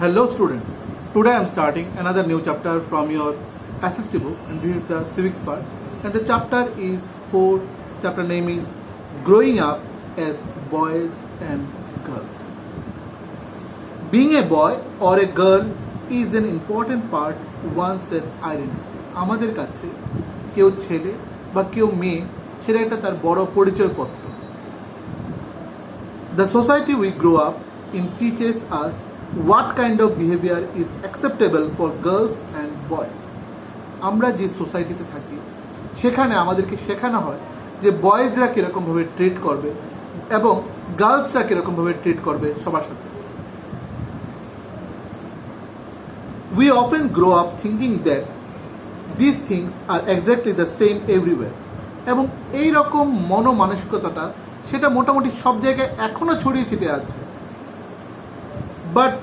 Hello students, today I am starting another new chapter from your SST book and this is the civics part and the chapter is 4, chapter name is Growing Up as Boys and Girls. Being a boy or a girl is an important part one's identity. আমাদের কাছে কেউ ছেলে বা কেউ মেয়ে সেটা একটা তার বড় পরিচয়পত্র. The society we grow up in teaches us what kind of behavior is acceptable for girls and boys. আমরা যে সোসাইটিতে থাকি সেখানে আমাদেরকে শেখানো হয় যে বয়েজরা কীরকমভাবে ট্রিট করবে এবং গার্লসরা কীরকমভাবে ট্রিট করবে সবার সাথে. We often grow up thinking that these things are exactly the same everywhere. এবং এই রকম মনোমানসিকতাটা সেটা মোটামুটি সব জায়গায় এখনো ছড়িয়ে ছিটিয়ে আছে. But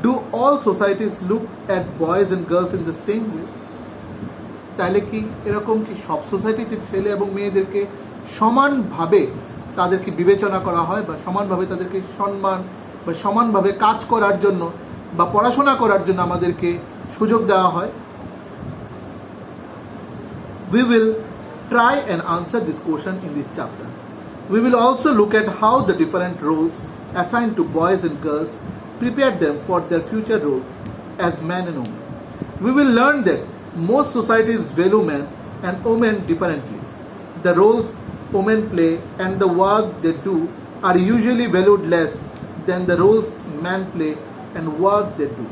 do all societies look at boys and girls in the same way? তাহলে কি এরকম কি সব সোসাইটিতে ছেলে এবং মেয়েদেরকে সমানভাবে তাদেরকে বিবেচনা করা হয় বা সমানভাবে তাদেরকে সম্মান বা সমানভাবে কাজ করার জন্য বা পড়াশোনা করার জন্য আমাদেরকে সুযোগ দেওয়া হয়? We will try and answer this question in this chapter. We will also look at how the different roles assigned to boys and girls prepare them for their future roles as men and women. We will learn that most societies value men and women differently. The roles women play and the work they do are usually valued less than the roles men play and work they do.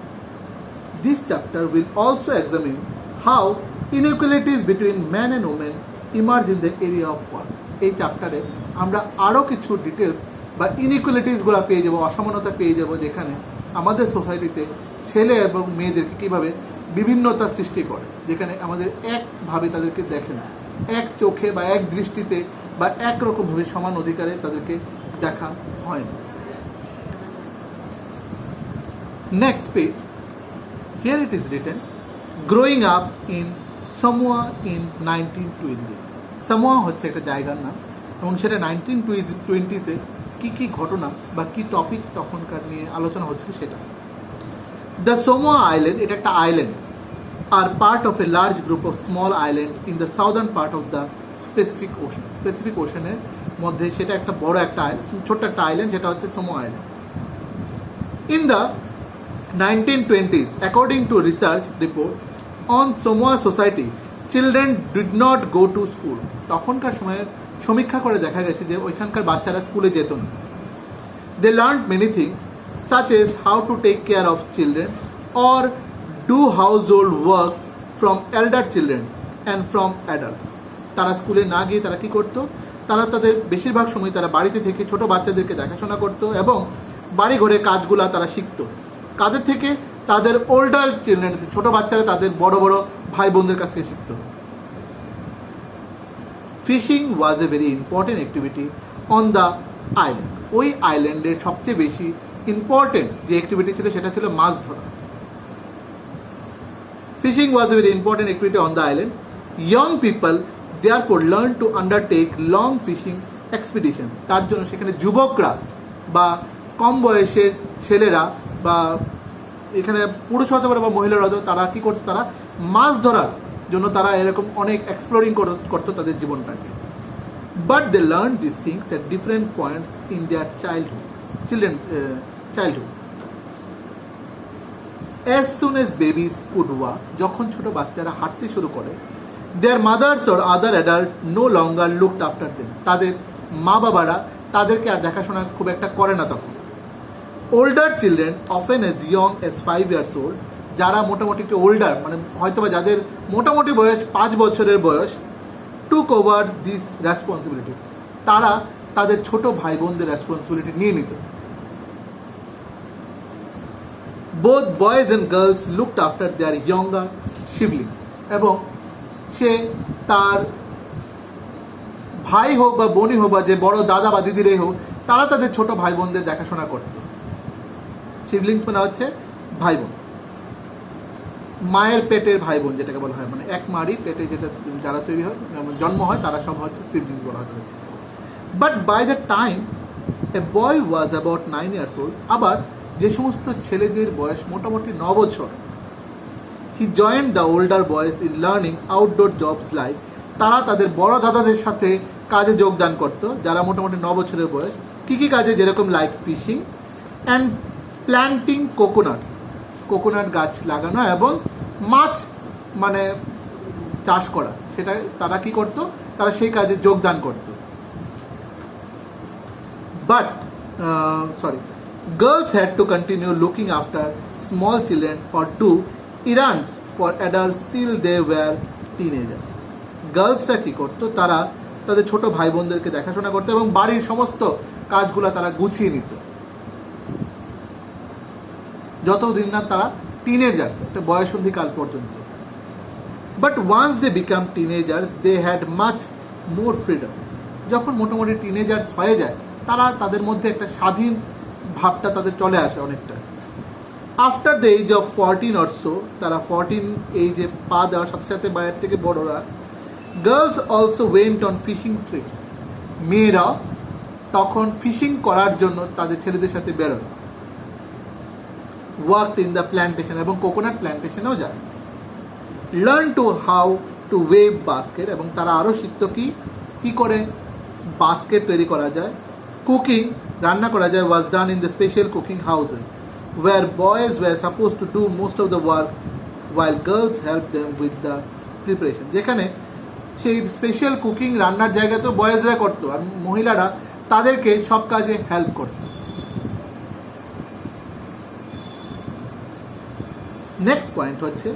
This chapter will also examine how inequalities between men and women emerge in the area of work. এই চ্যাপ্টারে আমরা আরও কিছু details বা ইনইকুয়ালিটিসগুলো পেয়ে যাবো, অসমানতা পেয়ে যাবো, যেখানে আমাদের সোসাইটিতে ছেলে এবং মেয়েদেরকে কীভাবে বিভিন্নতা সৃষ্টি করে, যেখানে আমাদের একভাবে তাদেরকে দেখে না, এক চোখে বা এক দৃষ্টিতে বা একরকমভাবে সমান অধিকারে তাদেরকে দেখা হয় না. Next page, here it is written growing up in Samoa in 1920. Samoa হচ্ছে একটা জায়গার নাম এবং সেটা 1920-তে কী কী ঘটনা বা কী টপিক তখনকার নিয়ে আলোচনা হচ্ছে সেটা. দ্য সামোয়া আইল্যান্ড, এটা একটা আইল্যান্ড, আর part of a large group of small island in the southern part of the specific ocean. Specific ওশানের মধ্যে সেটা একটা বড় একটা ছোট্ট একটা আইল্যান্ড, যেটা হচ্ছে Samoa island. In the 1920s, according to research report on Samoa society, children did not go to school. তখনকার সময়ে সমীক্ষা করে দেখা গেছে যে ওইখানকার বাচ্চারা স্কুলে যেত না. They learned many things such as how to take care of children or do household work from elder children and from adults. তারা স্কুলে না গিয়ে তারা কি করতো, তারা তাদের বেশিরভাগ সময় তারা বাড়িতে থেকে ছোট বাচ্চাদেরকে দেখাশোনা করতো এবং বাড়ি ঘরে কাজগুলা তারা শিখতো. কাদের থেকে? তাদের ওল্ডার চিলড্রেন, ছোট বাচ্চারা তাদের বড় বড় ভাই বোনদের কাছ থেকে শিখতো. Fishing was a very important activity on the island. ওই আইল্যান্ডের সবচেয়ে বেশি ইম্পর্টেন্ট যে অ্যাক্টিভিটি ছিল সেটা ছিল মাছ ধরা. Fishing was a very important activity on the island. Young people therefore learn to undertake long fishing expedition. তার জন্য সেখানে যুবকরা বা কম বয়সের ছেলেরা বা এখানে পুরুষ হতে পারে বা মহিলারা হতে, তারা কি করতো, তারা মাছ ধরার জন্য তারা এরকম অনেক এক্সপ্লোরিং করতো তাদের জীবনটাকে. But they learn this things at different points in their childhood. As soon as babies could walk, যখন ছোট বাচ্চারা হাঁটতে শুরু করে, their mothers or other adult no longer looked after them. তাদের মা বাবারা তাদেরকে আর দেখাশোনা খুব একটা করে না তখন. Older children often as young as 5 years old, যারা মোটামুটি একটু ওল্ডার মানে হয়তো বা যাদের মোটামুটি বয়স 5 বছরের বয়স, টুক ওভার দিস রেসপন্সিবিলিটি, তারা তাদের ছোট ভাই বোনদের রেসপন্সিবিলিটি নিয়ে নিত. Both boys and girls looked after their younger sibling, এবং সে তার ভাই হোক বা বোনই হোক বা যে বড় দাদা বা দিদিরাই হোক, তারা তাদের ছোট ভাই বোনদের দেখাশোনা করত. সিবলিংস মানে হচ্ছে ভাই বোন, মায়ের পেটের ভাই বোন যেটাকে বলা হয়, মানে এক মারই পেটে যেটা যারা তৈরি হয় জন্ম হয় তারা সব হচ্ছে সিবলিংস বলা হয়. But by the time a boy was about 9 years old, আবার যে সমস্ত ছেলেদের বয়স মোটামুটি 9 বছর, he joined the older boys in learning outdoor jobs like, তারা তাদের বড় দাদাদের সাথে কাজে যোগদান করতো যারা মোটামুটি 9 বছরের বয়স। কী কী কাজে? যেরকম like fishing and planting coconut গাছ লাগানো এবং মাছ মানে চাষ করা, সেটা তারা কি করতো? তারা সেই কাজে যোগদান করত। But girls had to continue looking after small children or do errands for adults till they were teenagers. গার্লসরা কি করতো? তারা তাদের ছোট ভাই বোনদেরকে দেখাশোনা করতো এবং বাড়ির সমস্ত কাজগুলো তারা গুছিয়ে নিত যতদিন না তারা টিনেজার, একটা বয়সন্ধিকাল পর্যন্ত। But once they become teenager they had much more freedom. যখন মোটামুটি টিনেজার্স হয়ে যায় তারা তাদের মধ্যে একটা স্বাধীন ভাবটা তাদের চলে আসে অনেকটা। After the age of 14 or so, তারা 14 এইজে পা দেওয়ার সাথে সাথে বাইরের থেকে বড়রা, girls also went on fishing trips. মেয়েরা তখন ফিশিং করার জন্য তাদের ছেলেদের সাথে বেরোয়। ওয়ার্কড ইন দ্য প্ল্যান্টেশন, এবং কোকোনাট প্ল্যান্টেশনেও যায়। Learn to how to weave basket, এবং তারা আরও শিখত কি করে বাস্কেট তৈরি করা যায়। কুকিং, রান্না করা যায়, was done in the special cooking houses where boys were supposed to do most of the work while girls helped them with the preparation. যেখানে সেই স্পেশাল কুকিং রান্নার জায়গা তো বয়েজরা করতো আর মহিলারা তাদেরকে সব কাজে হেল্প করত। নেক্সট পয়েন্ট হচ্ছে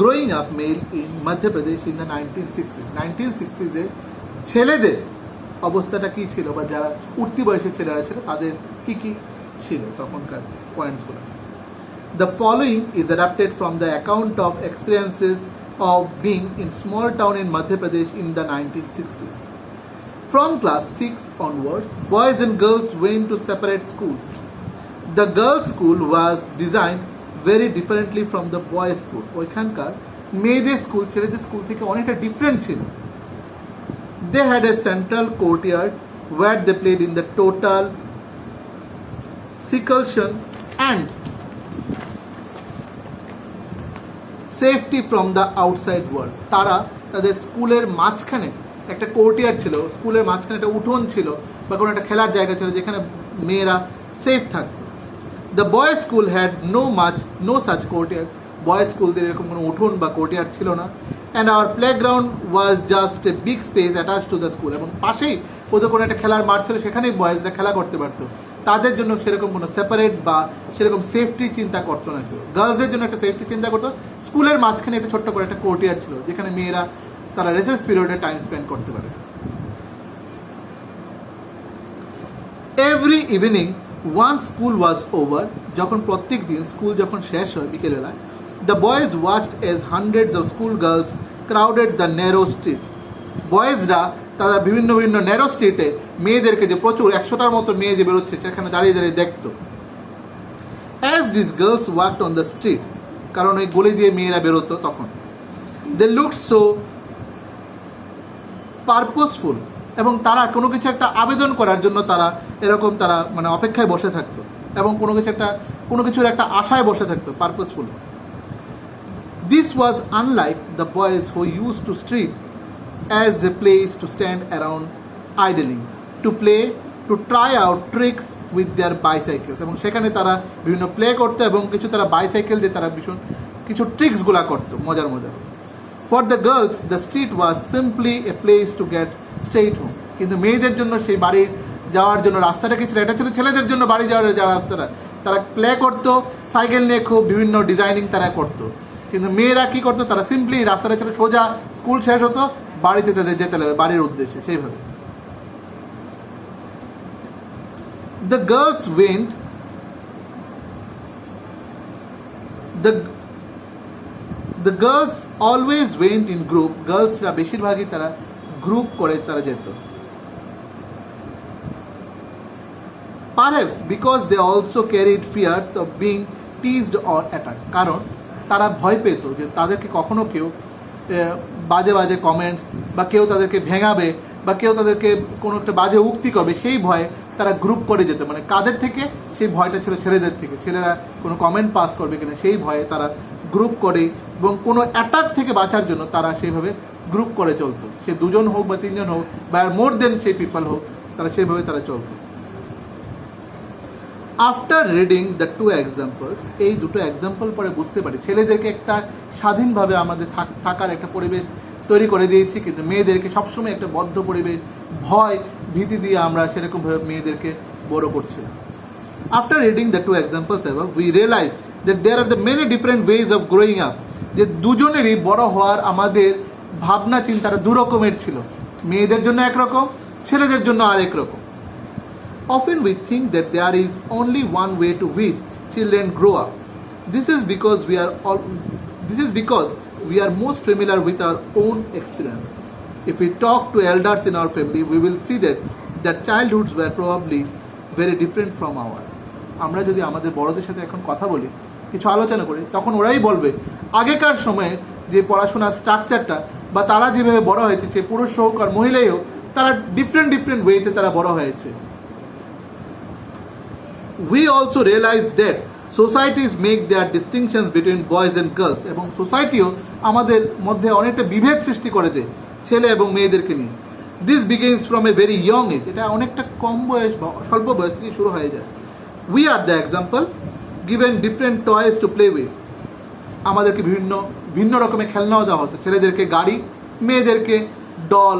growing up mail in Madhya Pradesh in the 1960s। 1960s-এ ছেলেদের অবস্থাটা কী ছিল, বা যারা উঠতি বয়সের ছেলেরা ছিল তাদের কী কী ছিল তখনকার পয়েন্টসগুলো। The following is adapted from the account of experiences of being in small town in Madhya Pradesh in the 1960s. From class 6 onwards, boys and girls went to separate schools. The girls' school was designed very differently from the boys' school. ওইখানকার মেয়েদের school ছেলেদের school থেকে অনেকটা different ছিল। They had a central courtyard where they played in the total seclusion and safety from the outside world. তারা তাদের স্কুলের মাঝখানে একটা কোর্টিয়ার ছিল, স্কুলের মাঝখানে একটা উঠোন ছিল বা কোনো একটা খেলার জায়গা ছিল যেখানে মেয়েরা সেফ থাকতো। The boys school had no such courtyard. Boys স্কুলদের এরকম কোনো উঠোন বা কোর্টিয়ার ছিল না। And our playground was just a big space attach to the school. এবং পাশেই কোথাও কোনো একটা খেলার মাঠ ছিল, সেখানেই বয়েজরা খেলা করতে পারতো। তাদের জন্য সেরকম কোনো সেপারেট বা সেরকম সেফটি চিন্তা করতো না কেউ। গার্লসদের জন্য একটা সেফটি চিন্তা করতো। স্কুলের মাঝখানে একটা ছোট্ট করে একটা কোর্টিয়ার ছিল যেখানে মেয়েরা তারা রেসেস পিরিয়ডে টাইম স্পেন্ড করতে পারে। Every evening one school was over, যখন প্রত্যেক দিন স্কুল যখন শেষ হয় বিকেলবেলা, the boys watched as hundreds of school girls crowded the narrow street. বয়েজরা তারা বিভিন্ন ন্যারো স্ট্রিটে মেয়েদেরকে, যে প্রচুর 100টার মতো মেয়ে যে বেরোচ্ছে সেখানে দাঁড়িয়ে দাঁড়িয়ে দেখতো। As this girls walked on the street, কারণ ওই গলি দিয়ে মেয়েরা বেরোতো তখন, দে লুকড সো পারপোজফুল, এবং তারা কোনো কিছু একটা আবেদন করার জন্য তারা এরকম তারা মানে অপেক্ষায় বসে থাকতো এবং কোনো কিছুর একটা আশায় বসে থাকতো, purposeful. This was unlike the boys who use to street as a place to stand around idling, to play, to try out tricks with their bicycles. এবং সেখানে তারা বিভিন্ন প্লে করতো এবং কিছু তারা বাইসাইকেল দিয়ে তারা ভীষণ কিছু ট্রিক্সগুলা করতো মজার। For the girls the street was simply a place to get straight home. কিন্তু মেয়েদের জন্য সেই বাড়ি যাওয়ার জন্য রাস্তাটা কি ছিল, এটা ছিল ছেলেদের জন্য বাড়ি যাওয়ার যা রাস্তাটা। তারা প্লে করতো, সাইকেল নিয়ে খুব বিভিন্ন ডিজাইনিং তারা করতো। কিন্তু মেয়েরা কি করতো, তারা সিম্পলি রাস্তাটা ছিল সোজা, স্কুল শেষ হতো, বাড়িতে তাদের যেতে লাগবে বাড়ির উদ্দেশ্যে। সেইভাবে the girls went the girls always went in group. গার্লসরা বেশিরভাগই তারা গ্রুপ করে তারা যেত। Perhaps because they also carried fears of being teased or attack, কারণ তারা ভয় পেত যে তাদেরকে কখনো কেউ বাজে বাজে কমেন্টস বা কেউ তাদেরকে ভেঙাবে বা কেউ তাদেরকে কোনো একটা বাজে উক্তি করবে, সেই ভয়ে তারা গ্রুপ করে যেত, মানে কাদের থেকে সেই ভয়টা ছিল ছেলেদের থেকে, ছেলেরা কোনো কমেন্ট পাস করবে কিনা সেই ভয়ে তারা গ্রুপ করে, এবং কোনো অ্যাটাক থেকে বাঁচার জন্য তারা সেইভাবে গ্রুপ করে চলতো, সে দুজন হোক বা তিনজন হোক বা মোর দেন সেই পিপল হোক, তারা সেইভাবে তারা চলতো। After reading the two examples, এই দুটো এক্সাম্পল পরে বুঝতে পারি ছেলেদেরকে একটা স্বাধীনভাবে আমাদের থাকার একটা পরিবেশ তৈরি করে দিয়েছি, কিন্তু মেয়েদেরকে সবসময় একটা বদ্ধ পরিবেশ, ভয় ভীতি দিয়ে আমরা সেরকমভাবে মেয়েদেরকে বড় করছি। After reading the two examples above we realise that there are the many different ways of growing up, যে দুজনেরই বড় হওয়ার আমাদের ভাবনা চিন্তাটা দু রকমের ছিল, মেয়েদের জন্য একরকম, ছেলেদের জন্য আরেক রকম। Often we think that there is only one way to which children grow up. This is because we are most familiar with our own experience. If we talk to elders in our family, we will see that childhoods were probably very different from ours. আমরা যদি আমাদের বড়দের সাথে এখন কথা বলি, কিছু আলোচনা করি, তখন ওরাই বলবে আগেকার সময়ে যে পড়াশোনার স্ট্রাকচারটা বা তারা যেভাবে বড় হয়েছে, সে পুরুষ হোক আর মহিলাই হোক, তারা ডিফারেন্ট ওয়েতে তারা বড় হয়েছে। We also realize that societies make their distinctions between boys and girls, এবং সোসাইটিও আমাদের মধ্যে অনেকটা বিভেদ সৃষ্টি করে দেয় ছেলে এবং মেয়েদেরকে নিয়ে। This begins from a very young age, এটা অনেকটা কম বয়স বা স্বল্প বয়স থেকে শুরু হয়ে যায়। We are the example, given different toys to play with. আমাদেরকে ভিন্ন রকমের খেলনাও দেওয়া হতো, ছেলেদেরকে গাড়ি, মেয়েদেরকে ডল,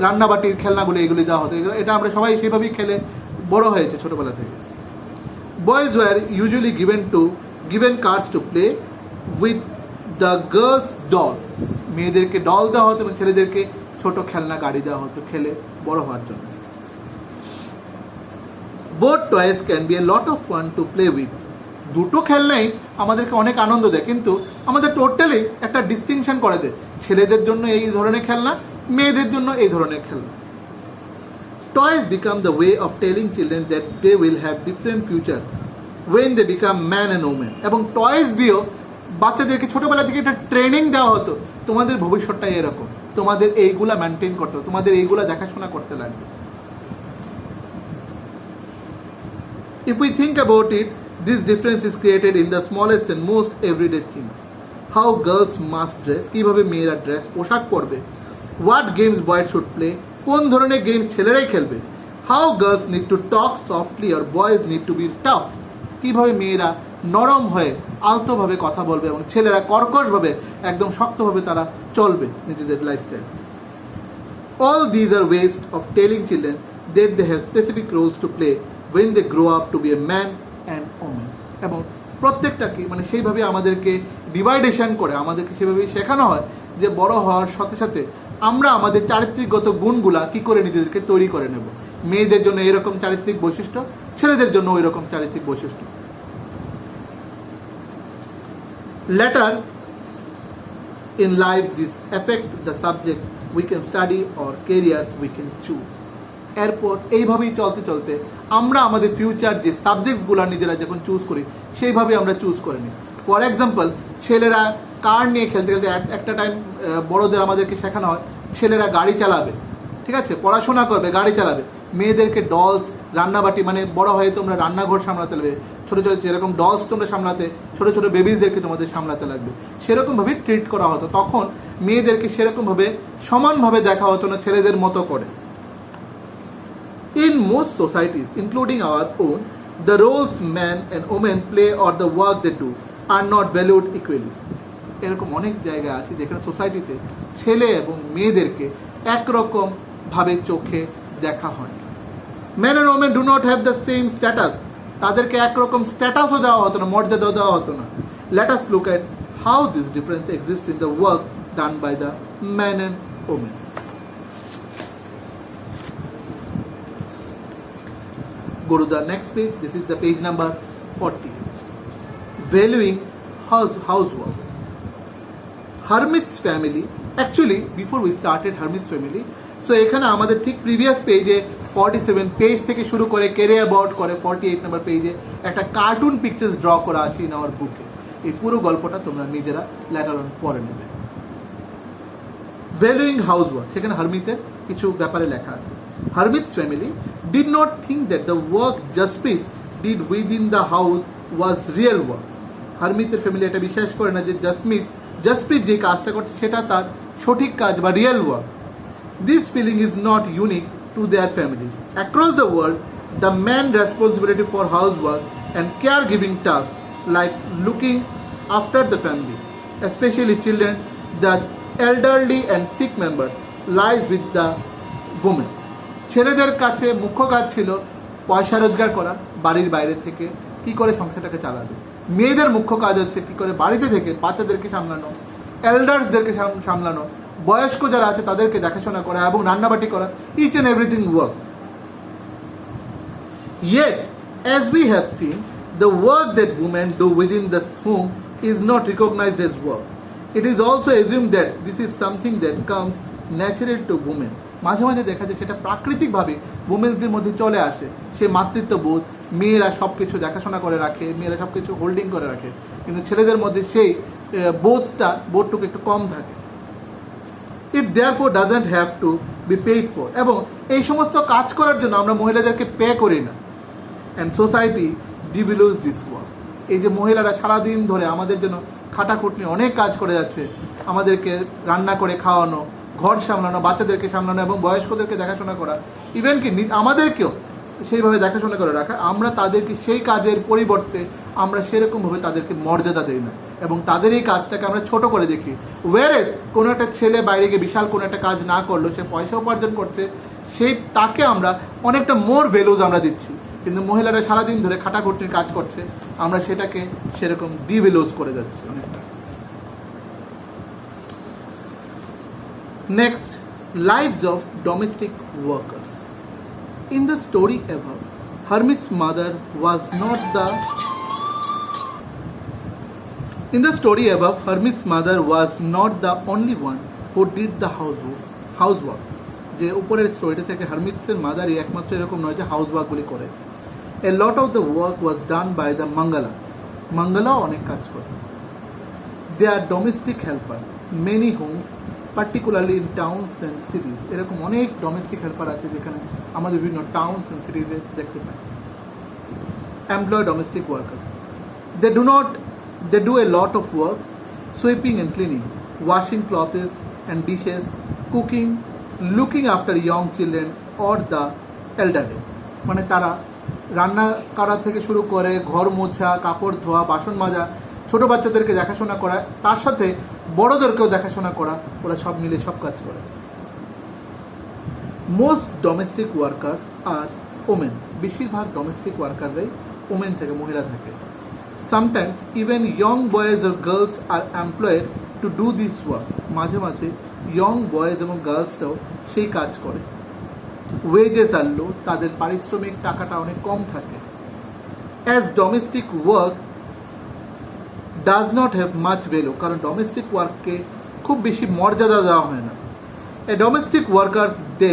রান্নাবাটির খেলনাগুলো এগুলি দেওয়া হতো, এটা আমরা সবাই সেভাবেই খেলে বড় হয়েছে ছোটবেলা থেকে। Boys were usually given cards to play with the girls' doll. মেয়েদেরকে ডল দেওয়া হতো এবং ছেলেদেরকে ছোট খেলনা গাড়ি দেওয়া হতো খেলে বড় হওয়ার জন্য। Both toys can be a lot of fun to play with. দুটো খেলনাই আমাদেরকে অনেক আনন্দ দেয়, কিন্তু আমাদের টোটালি একটা ডিস্টিংশন করে দেয়, ছেলেদের জন্য এই ধরনের খেলনা, মেয়েদের জন্য এই ধরনের খেলনা। Toys become the way of telling children that they will have different future when they become man and woman. এবং টয়েস দিয়েও বাচ্চাদেরকে ছোটবেলা থেকে একটা ট্রেনিং দেওয়া হতো, তোমাদের ভবিষ্যৎটা এরকম, তোমাদের এইগুলা মেনটেন করতে হবে, তোমাদের এইগুলা দেখাশোনা করতে লাগবে। If we think about it, this difference is created in the smallest and most everyday things. How girls must dress, কিভাবে মেয়েরা ড্রেস পোশাক পরবে, what games boys should play, কোন ধরনের গেম ছেলেরাই খেলবে, how girls need to talk softly আর boys need to be tough, কীভাবে মেয়েরা নরম হয়ে আলতোভাবে কথা বলবে এবং ছেলেরা কর্কশভাবে একদম শক্তভাবে তারা চলবে নিজেদের lifestyle. All these are ways of telling children that they have specific roles to play when they grow up to be a man and woman. এবং প্রত্যেকটা কি মানে সেইভাবে আমাদেরকে ডিভাইডেশন করে আমাদেরকে সেভাবেই শেখানো হয় যে বড় হওয়ার সাথে সাথে আমরা আমাদের চারিত্রিকগত গুণগুলা কি করে নিজেদেরকে তৈরি করে নেব। মেয়েদের জন্য এরকম চারিত্রিক বৈশিষ্ট্য, ছেলেদের জন্য ওই রকম চারিত্রিক বৈশিষ্ট্য। Later in life this affect the subject we can study or careers we can choose. এরপর এইভাবেই চলতে চলতে আমরা আমাদের ফিউচার যে সাবজেক্টগুলো নিজেরা যখন চুজ করি সেইভাবে আমরা চুজ করে নিই। ফর এক্সাম্পল, ছেলেরা কার নিয়ে খেলতে খেলতে একটা টাইম বড়দের আমাদেরকে শেখানো হয় ছেলেরা গাড়ি চালাবে, ঠিক আছে, পড়াশোনা করবে, গাড়ি চালাবে। মেয়েদেরকে ডলস, রান্নাবাটি, মানে বড় হয়ে তোমরা রান্নাঘর সামলাতে লাগবে, ছোটো ছোটো যেরকম ডলস তোমরা সামলাতে, ছোটো ছোটো বেবিজদেরকে তোমাদের সামলাতে লাগবে, সেরকমভাবে ট্রিট করা হতো। তখন মেয়েদেরকে সেরকমভাবে সমানভাবে দেখা হতো না ছেলেদের মতো করে। In most societies, including our own, the roles men and women play or the work they do are not valued equally. এরকম অনেক জায়গা আছে যেখানে সোসাইটিতে ছেলে এবং মেয়েদেরকে একরকম ভাবে চোখে দেখা হয়। Men and women do not have the same status. তাদেরকে একরকম স্ট্যাটাসও দেওয়া হতো না, মর্যাদাও দেওয়া হতো না। Let us look at how this difference exists in the work done by the men and women. Go to the next page. This is the page number 40. Valuing housework. Hermit's family. Actually, before we started Hermit's family, so এখানে আমাদের ঠিক previous পেজে 47 page থেকে শুরু করে career about করে 48 নম্বর পেজে একটা কার্টুন পিকচার্স ড্র করা আছে ইন আওয়ার বুকে। এই পুরো গল্পটা তোমরা নিজেরা লেটার অন পড়ে নেবে। ভ্যালুইং হাউসওয়ার্ক, সেখানে হারমিতের কিছু ব্যাপারে লেখা আছে। Hermit's family did not think that the work Jasprit did within the house was real work. হারমিতের ফ্যামিলি এটা বিশ্বাস করে না যে জাসপ্রীত যে কাজটা করছে সেটা তার সঠিক কাজ বা real work. This feeling is not unique to their families across the world. The man responsibility for house work and care giving task like looking after the family, especially children, the elderly and sick members, lies with the women. ছেলেদের কাছে মুখ্য কাজ ছিল পয়সা রোজগার করা বাড়ির বাইরে থেকে, কি করে সংসারটাকে চালাবে। মেয়েদের মুখ্য কাজ হচ্ছে কি করে বাড়িতে থেকে বাচ্চাদেরকে সামলানো, এল্ডার্সদেরকে সামলানো, বয়স্ক যারা আছে তাদেরকে দেখাশোনা করা এবং রান্নাবাটি করা, each and everything work. Yet, as we have seen, the work that women do within the home is not recognized as work. It is also assumed that this is something that comes natural to women. মাঝে মাঝে দেখা যায় সেটা প্রাকৃতিকভাবে উমেন্সদের মধ্যে চলে আসে, সে মাতৃত্ববোধ, মেয়েরা সব কিছু দেখাশোনা করে রাখে, মেয়েরা সব কিছু হোল্ডিং করে রাখে, কিন্তু ছেলেদের মধ্যে সেই বোধটুকু একটু কম থাকে। It therefore doesn't have to be paid for, এবং এই সমস্ত কাজ করার জন্য আমরা মহিলাদেরকে পে করি না। And society devalues this work. এই যে মহিলারা সারাদিন ধরে আমাদের জন্য খাটাখুটনি অনেক কাজ করে যাচ্ছে, আমাদেরকে রান্না করে খাওয়ানো, ঘর সামলানো, বাচ্চাদেরকে সামলানো এবং বয়স্কদেরকে দেখাশোনা করা, ইভেন কি আমাদেরকেও সেইভাবে দেখাশোনা করে রাখা, আমরা তাদেরকে সেই কাজের পরিবর্তে আমরা সেরকমভাবে তাদেরকে মর্যাদা দিই না এবং তাদের এই কাজটাকে আমরা ছোট করে দেখি। ওয়ারেস কোনো একটা ছেলে বাইরে গিয়ে বিশাল কোনো একটা কাজ না করলো, সে পয়সা উপার্জন করছে, সেই তাকে আমরা অনেকটা মোর ভ্যালুজ আমরা দিচ্ছি, কিন্তু মহিলারা সারাদিন ধরে খাটাখুটির কাজ করছে, আমরা সেটাকে সেরকম ডিভ্যালুজ করে যাচ্ছি অনেকটা। Next, lives of domestic workers. In the story above, Hermit's mother was not the only one who did the housework. যে উপরের স্টোরিটা থেকে হারমিটসের মাদারই একমাত্র এরকম নয় যে হাউস ওয়ার্কগুলি করে। A lot of the work was done by the Mangala অনেক কাজ করে। They are domestic helper. Many homes, particularly in towns and cities, এরকম অনেক ডোমেস্টিক হেল্পার আছে যেখানে আমাদের বিভিন্ন টাউনস এন্ড সিটিজে দেখতে পাই। Employ domestic workers. They do a lot of work, sweeping and cleaning, washing clothes and dishes, cooking, looking after young children or the elderly. মানে তারা রান্না করা থেকে শুরু করে ঘর মোছা, কাপড় ধোয়া, বাসন মাজা, ছোট বাচ্চাদেরকে দেখাশোনা করা, তার সাথে বড়দেরকেও দেখাশোনা করা, ওরা সব মিলে সব কাজ করে। Most domestic workers are women, বেশিরভাগ ডোমেস্টিক ওয়ার্কাররাই ওমেন থেকে মহিলা থাকে। সামটাইমস ইভেন ইয়ং বয়েজ আর girls are employed to do this work, মাঝে মাঝে ইয়ং বয়েজ এবং গার্লসরাও সেই কাজ করে। ওয়েজেস আর লো, তাদের পারিশ্রমিক টাকাটা অনেক কম থাকে। As domestic work does not have much value, কারণ ডোমেস্টিক ওয়ার্ককে খুব বেশি মর্যাদা দেওয়া হয় না। এ domestic workers day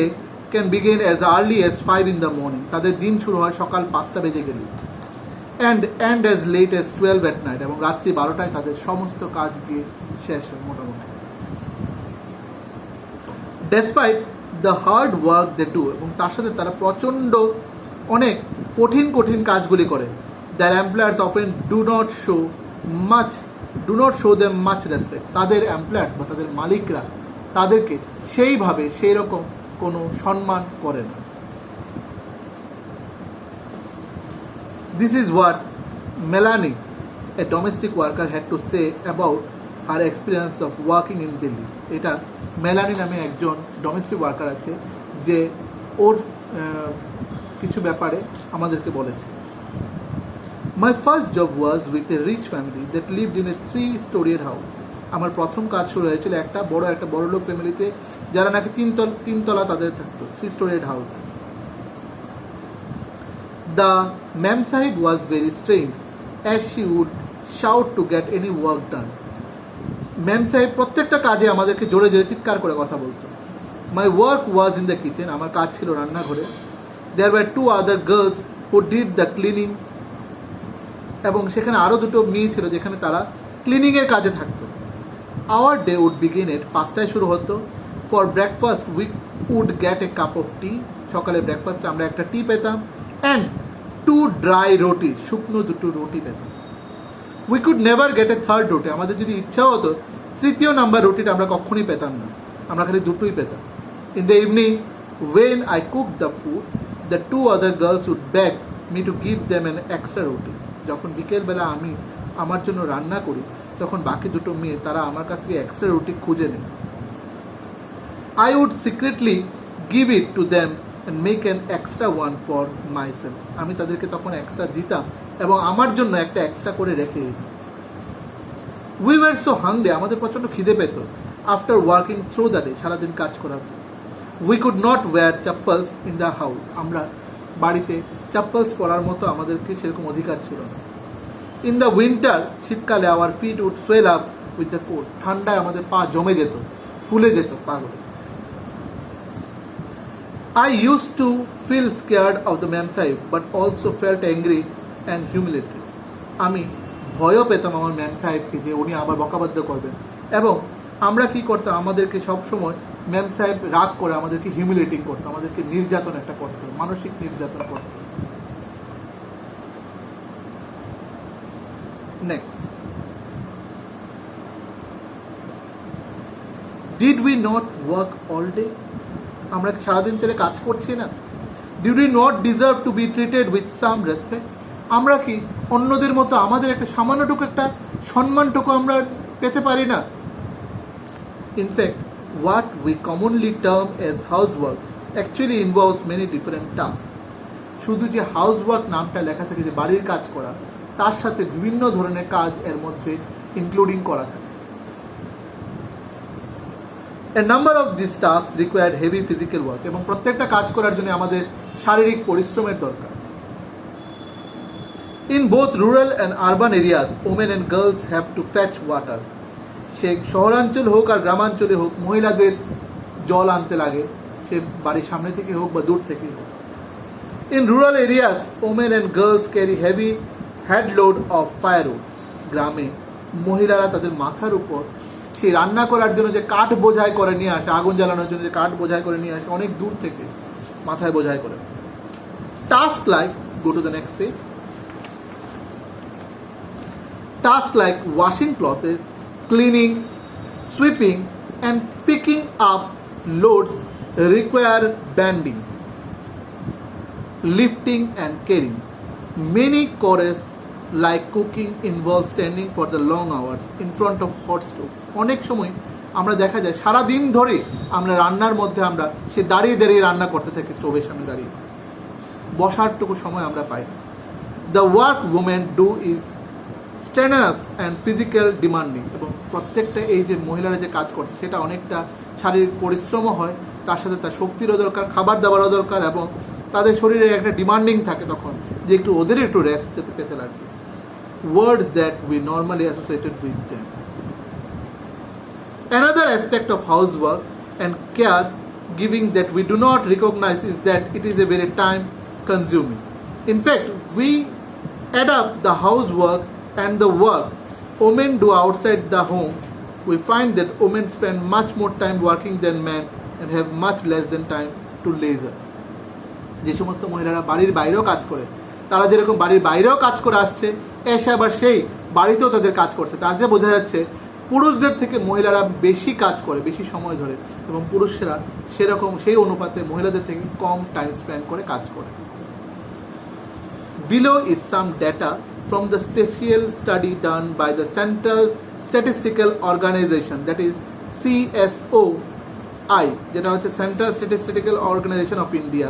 can begin as early as 5 in the morning, তাদের দিন শুরু হয় সকাল 5টা বেজে গেলে, and as late as 12 at night, এবং রাত্রি 12টায় তাদের সমস্ত কাজ গিয়ে শেষ হয় মোটামুটি। Despite the hard work they do, এবং তার সাথে তারা প্রচণ্ড অনেক কঠিন কাজগুলি করে। Their employers often do not show them much respect, তাদের এমপ্লয়ার্স বা তাদের মালিকরা তাদেরকে সেইভাবে সেই রকম কোনো সম্মান করে না। This is what Melanie, a domestic worker, had to say about her experience of working in Delhi. এটা মেলানি নামে একজন ডোমেস্টিক ওয়ার্কার আছে যে ওর কিছু ব্যাপারে আমাদেরকে বলেছে। My first job was with a rich family that lived in a 3-storied house. আমার প্রথম কাজ শুরু হয়েছিল একটা বড় লোক ফ্যামিলিতে, যারা নাকি তিনতলা তাদের থাকতো, 3-storied house. The memsahib was very strange as she would shout to get any work done. Memsahib প্রত্যেকটা কাজে আমাদেরকে জোরে জোরে চিৎকার করে কথা বলতো। My work was in the kitchen, আমার কাজ ছিল রান্নাঘরে। There were 2 other girls who did the cleaning, এবং সেখানে আরও 2 মেয়ে ছিল যেখানে তারা ক্লিনিংয়ের কাজে থাকতো। Our day would begin at 5টায় শুরু হতো। For breakfast we would get a cup of tea, সকালে ব্রেকফাস্টে আমরা একটা টি পেতাম অ্যান্ড 2 ড্রাই রুটি, শুকনো 2 রুটি পেতাম। We could never gate A third রুটি, আমাদের যদি ইচ্ছাও হতো তৃতীয় নাম্বার রুটিটা আমরা কখনই পেতাম না, আমরা খালি 2ই পেতাম। In the evening when I cooked the food, the 2 other girls would beg me to give them an extra roti. যখন বিকেলবেলা আমি আমার জন্য রান্না করি তখন বাকি 2 মেয়ে তারা আমার কাছ থেকে এক্সট্রা রুটি খুঁজে নেয়। I would secretly give it to them and make an extra one for myself. আমি তাদেরকে তখন এক্সট্রা দিতাম এবং আমার জন্য একটা এক্সট্রা করে রেখে দিতাম। We were so hungry, আমাদের প্রচণ্ড খিদে পেত। After working through the day, সারাদিন কাজ করার পর we could not wear chappals in the house. আমরা বাড়িতে chappals পরার মতো আমাদেরকে সেরকম অধিকার ছিল না। In the winter, শীতকালে our feet would swell up with the cold. ঠান্ডায় আমাদের পা জমে যেত, ফুলে যেত পাগুলো। I used to feel scared of the man sahib, but also felt angry and humiliated. আমি ভয়ও পেতাম আমার ম্যাম সাহেবকে যে উনি আবার বকাবাদ্য করবেন, এবং আমরা কি করতাম, আমাদেরকে সবসময় ম্যাম সাহেব রাগ করে আমাদেরকে হিউমিলেটিং করতো, আমাদেরকে নির্যাতন একটা করতো, মানসিক নির্যাতন করতো। Next, did we not work all day? আমরা সারাদিন তেলে কাজ করছি না? Did we not deserve two be treated with some respect? আমরা কি অন্যদের মতো আমাদের একটা সামান্যটুকু একটা সম্মানটুকু আমরা পেতে পারি না? In fact what we commonly term as housework actually involves many different tasks. শুধু যে হাউসওয়ার্ক নামটা লেখা থাকে যে বাড়ির কাজ করা, তার সাথে বিভিন্ন ধরনের কাজ এর মধ্যে ইনক্লুডিং করা থাকে। A number of these tasks require heavy physical work, এবং প্রত্যেকটা কাজ করার জন্য আমাদের শারীরিক পরিশ্রমের দরকার। In both rural and urban areas, women and girls have to fetch water. সে শহরাঞ্চল হোক আর গ্রামাঞ্চলে হোক, মহিলাদের জল আনতে লাগে, সে বাড়ির সামনে থেকে হোক বা দূর থেকে হোক। In rural areas, women and girls carry heavy had load of firewood. গ্রামে মহিলারা তাদের মাথার উপর সেই রান্না করার জন্য যে কাঠ বোঝাই করে নিয়ে আসে, আগুন জ্বালানোর জন্য যে কাঠ বোঝাই করে নিয়ে আসে, অনেক দূর থেকে মাথায় বোঝাই করে। Task like, go to the next page, task like washing clothes, cleaning, sweeping, and picking up loads require bending, lifting, and carrying. Many chores like cooking involve standing for the long hours in front of hot stove. অনেক সময় আমরা দেখা যায় সারা দিন ধরে আমরা রান্নার মধ্যে আমরা সে দাঁড়িয়ে দাঁড়িয়ে রান্না করতে থাকি, স্টোভের সামনে দাঁড়িয়ে, বসারটুকু সময় আমরা পাই। The work women do is strenuous and physical demanding, এবং প্রত্যেকটা এই যে মহিলারা যে কাজ করছে সেটা অনেকটা শারীরিক পরিশ্রমও হয়, তার সাথে তার শক্তিরও দরকার, খাবার দাবারও দরকার, এবং তাদের শরীরে একটা ডিমান্ডিং থাকে তখন যে একটু ওদের একটু রেস্ট পেতে লাগবে। Words that we normally associated with them. Another aspect of housework and care giving that we do not recognize is that it is a very time consuming. In fact, we add up the housework and the work women do outside the home, we find that women spend much more time working than men and have much less than time to leisure. যে সমস্ত মহিলারা বাড়ির বাইরেও কাজ করে, তারা যেরকম বাড়ির বাইরেও কাজ করে আসছে, এসে আবার সেই বাড়িতেও তাদের কাজ করছে, তাতে বোঝা যাচ্ছে পুরুষদের থেকে মহিলারা বেশি কাজ করে, বেশি সময় ধরে, এবং পুরুষরা সেরকম সেই অনুপাতে মহিলাদের থেকে কম টাইম স্পেন্ড করে কাজ করে। Below is some data from the special study done by the Central Statistical Organization, that is CSOI, যেটা হচ্ছে Central Statistical Organization of India,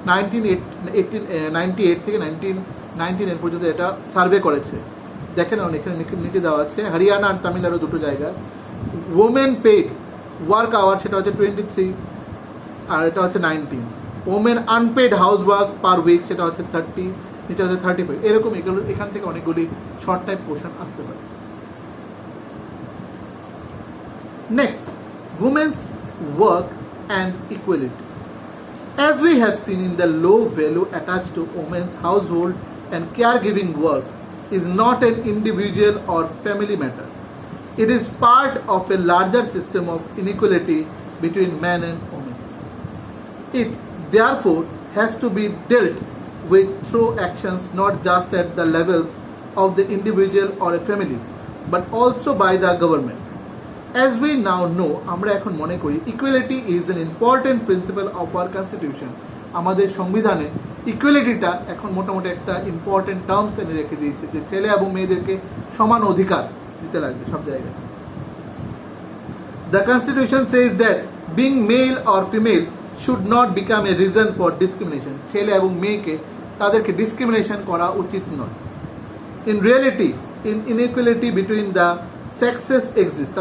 1998 থেকে 1999 পর্যন্ত এটা সার্ভে করেছে। দেখেন এখানে নিচে দেওয়া আছে হরিয়ানা আর তামিলনাড়ু দুটো জায়গায় ওমেন পেড ওয়ার্ক আওয়ার সেটা হচ্ছে 23 আর এটা হচ্ছে 19, women unpaid house work per week সেটা হচ্ছে 30, নিচে হচ্ছে 35, এরকম এগুলো এখান থেকে অনেকগুলি শর্ট টাইপ পোর্শন আসতে পারে। Next, women's work and equality. As we have seen in the low value attached to women's household and caregiving work is not an individual or family matter. It is part of a larger system of inequality between men and women. It therefore has to be dealt with through actions not just at the levels of the individual or a family, but also by the government. As we now know, আমরা এখন মনে করি equality is an important principle of our constitution. আমাদের সংবিধানে ইকুয়ালিটিটা এখন মোটামুটি একটা important terms এনে রেখে দিয়েছে যে ছেলে এবং মেয়েদেরকে সমান অধিকার দিতে লাগবে সব জায়গায়। The constitution says that being male or female should not become a reason for discrimination. ছেলে এবং মেয়েকে তাদেরকে ডিসক্রিমিনেশন করা উচিত নয়। In reality, inequality between the sexes exists.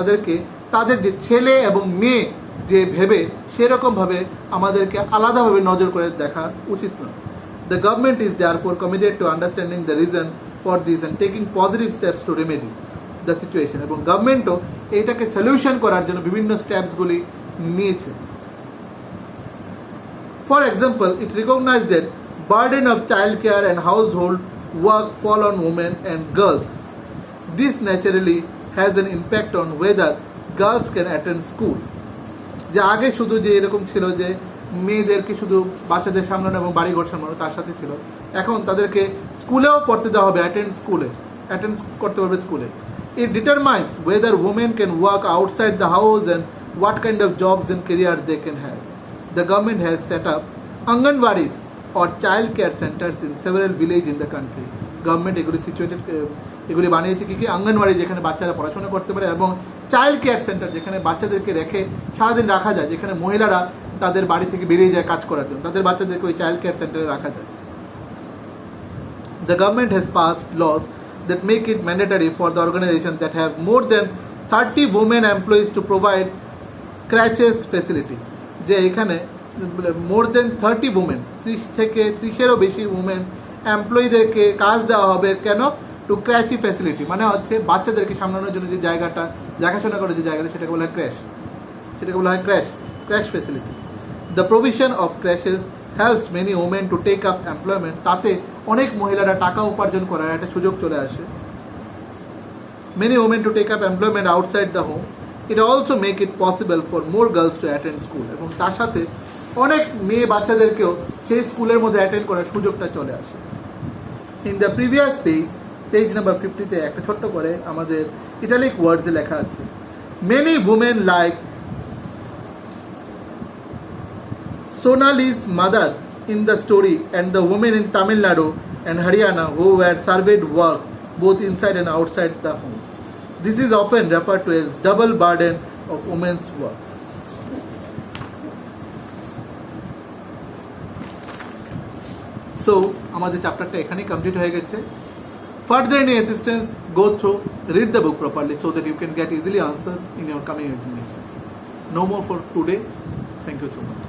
তাদের যে ছেলে এবং মেয়ে যে ভেবে সেরকমভাবে আমাদেরকে আলাদাভাবে নজর করে দেখা উচিত নয়। The government is therefore committed to understanding the reason for this and taking positive steps to remedy the situation. এবং গভর্নমেন্টও এইটাকে সলিউশন করার জন্য বিভিন্ন স্টেপসগুলি নিয়েছে। For example, it recognized that burden of childcare and household work fall on women and girls. This naturally has an impact on whether girls can attend school. যে আগে শুধু যে এরকম ছিল যে মেয়েদেরকে শুধু বাচ্চাদের সামলানো এবং বাড়িঘর সামলানো তার সাথে ছিল, এখন তাদেরকে স্কুলেও পড়তে দেওয়া হবে, অ্যাটেন্ড করতে পারবে স্কুলে। It determines whether women can work outside the house and what kind of jobs and careers they can have. The government has set up Anganwadis or child care centers in several villages in the country. Government এগুলি বানিয়েছে কি আঙ্গনওয়াড়ি, যেখানে বাচ্চারা পড়াশোনা করতে পারে, এবং child care centre যেখানে বাচ্চাদেরকে রেখে সারাদিন রাখা যায়, যেখানে মহিলারা তাদের বাড়ি থেকে বেরিয়ে যায় কাজ করার জন্য, তাদের বাচ্চাদেরকে ওই চাইল্ড কেয়ার সেন্টারে রাখা যায়। The government has passed laws that make it mandatory for the organizations that have more than 30 women employees to provide crèches facility. যে এখানে মোর দেন 30 উমেন, 30 থেকে 30-এরও বেশি উমেন এমপ্লয়ীদেরকে কাজ দেওয়া হবে। কেন? টু ক্র্যাচি ফ্যাসিলিটি, মানে হচ্ছে বাচ্চাদেরকে সামলানোর জন্য যে জায়গাটা দেখাশোনা করে যে জায়গাটা, সেটাকে বলা হয় creche facility. The provision of creches helps many women to take up employment, তাতে অনেক মহিলারা টাকা উপার্জন করার একটা সুযোগ চলে আসে। Many women to take up employment outside the home. It also make it possible for more girls to attend school, এবং তার সাথে অনেক মেয়ে বাচ্চাদেরকেও সেই স্কুলের মধ্যে অ্যাটেন্ড করার সুযোগটা চলে আসে। In the previous page number 50-তে একটা ছোট্ট করে আমাদের ইটালিক ওয়ার্ডসে লেখা আছে, many women like Sonali's mother in the story and the women in Tamil Nadu and Haryana who were surveyed work both inside and outside the home. This is often referred to as double burden of women's work. So, আমাদের চ্যাপ্টারটা এখানেই complete হয়ে গেছে। Further any assistance, go through, read the book properly so that you can get easily answers in your coming examination. No more for today. Thank you so much.